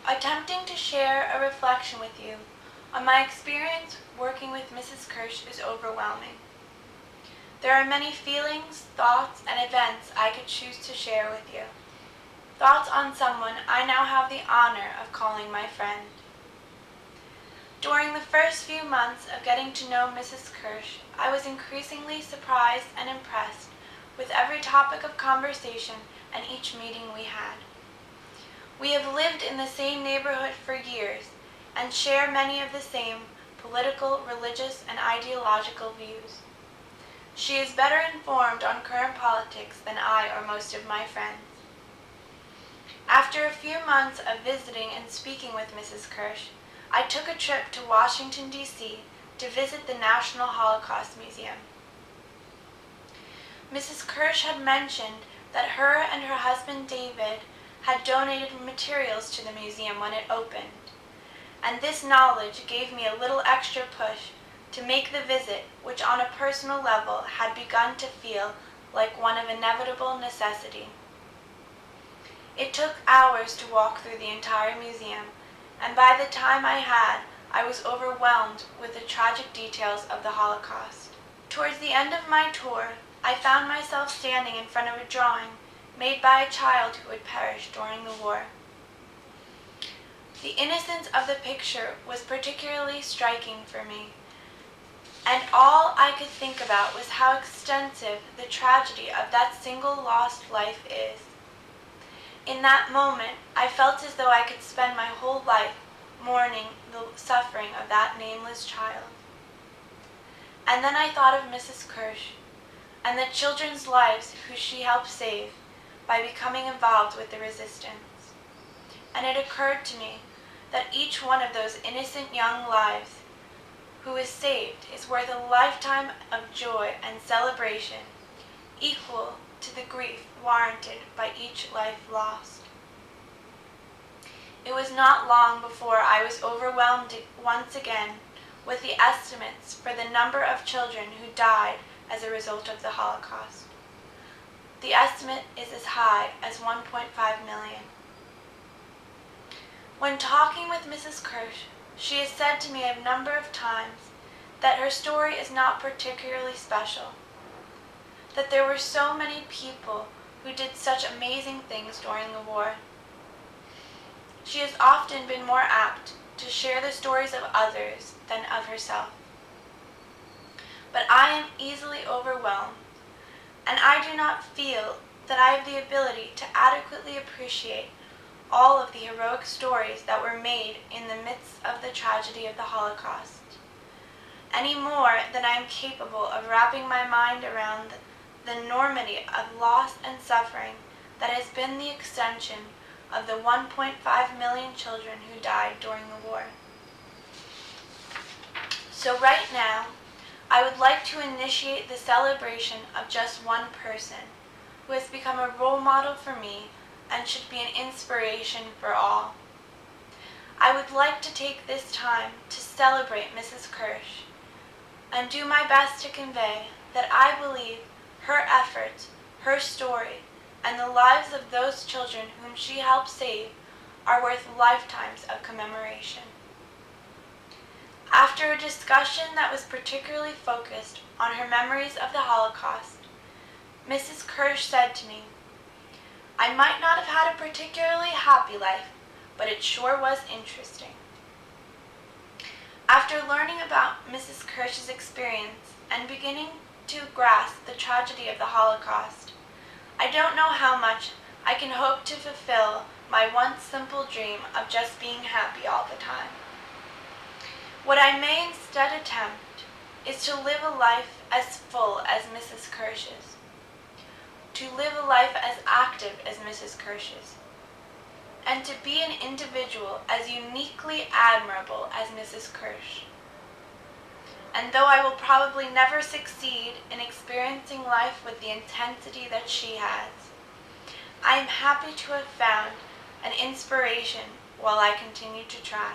Attempting to share a reflection with you on my experience working with Mrs. Kirsh is overwhelming. There are many feelings, thoughts, and events I could choose to share with you. Thoughts on someone I now have the honor of calling my friend. During the first few months of getting to know Mrs. Kirsh, I was increasingly surprised and impressed with every topic of conversation and each meeting we had. We have lived in the same neighborhood for years and share many of the same political, religious, and ideological views. She is better informed on current politics than I or most of my friends. After a few months of visiting and speaking with Mrs. Kirsh, I took a trip to Washington, D.C. to visit the National Holocaust Museum. Mrs. Kirsh had mentioned that her and her husband David had donated materials to the museum when it opened, and this knowledge gave me a little extra push to make the visit, which on a personal level had begun to feel like one of inevitable necessity. It took hours to walk through the entire museum, and by the time I was overwhelmed with the tragic details of the Holocaust. Towards the end of my tour, I found myself standing in front of a drawing made by a child who had perished during the war. The innocence of the picture was particularly striking for me, and all I could think about was how extensive the tragedy of that single lost life is. In that moment, I felt as though I could spend my whole life mourning the suffering of that nameless child. And then I thought of Mrs. Kirsh and the children's lives who she helped save by becoming involved with the resistance. And it occurred to me that each one of those innocent young lives who is saved is worth a lifetime of joy and celebration, equal to the grief warranted by each life lost. It was not long before I was overwhelmed once again with the estimates for the number of children who died as a result of the Holocaust. The estimate is as high as 1.5 million. When talking with Mrs. Kirsh, she has said to me a number of times that her story is not particularly special, that there were so many people who did such amazing things during the war. She has often been more apt to share the stories of others than of herself. But I am easily overwhelmed, and I do not feel that I have the ability to adequately appreciate all of the heroic stories that were made in the midst of the tragedy of the Holocaust, any more than I am capable of wrapping my mind around the enormity of loss and suffering that has been the extension of the 1.5 million children who died during the war. So right now, I would like to initiate the celebration of just one person who has become a role model for me and should be an inspiration for all. I would like to take this time to celebrate Mrs. Kirsh and do my best to convey that I believe her efforts, her story, and the lives of those children whom she helped save are worth lifetimes of commemoration. After a discussion that was particularly focused on her memories of the Holocaust, Mrs. Kirsh said to me, "I might not have had a particularly happy life, but it sure was interesting." After learning about Mrs. Kirsh's experience and beginning to grasp the tragedy of the Holocaust, I don't know how much I can hope to fulfill my once simple dream of just being happy all the time. What I may instead attempt is to live a life as full as Mrs. Kirsh's, to live a life as active as Mrs. Kirsh's, and to be an individual as uniquely admirable as Mrs. Kirsh. And though I will probably never succeed in experiencing life with the intensity that she has, I am happy to have found an inspiration while I continue to try.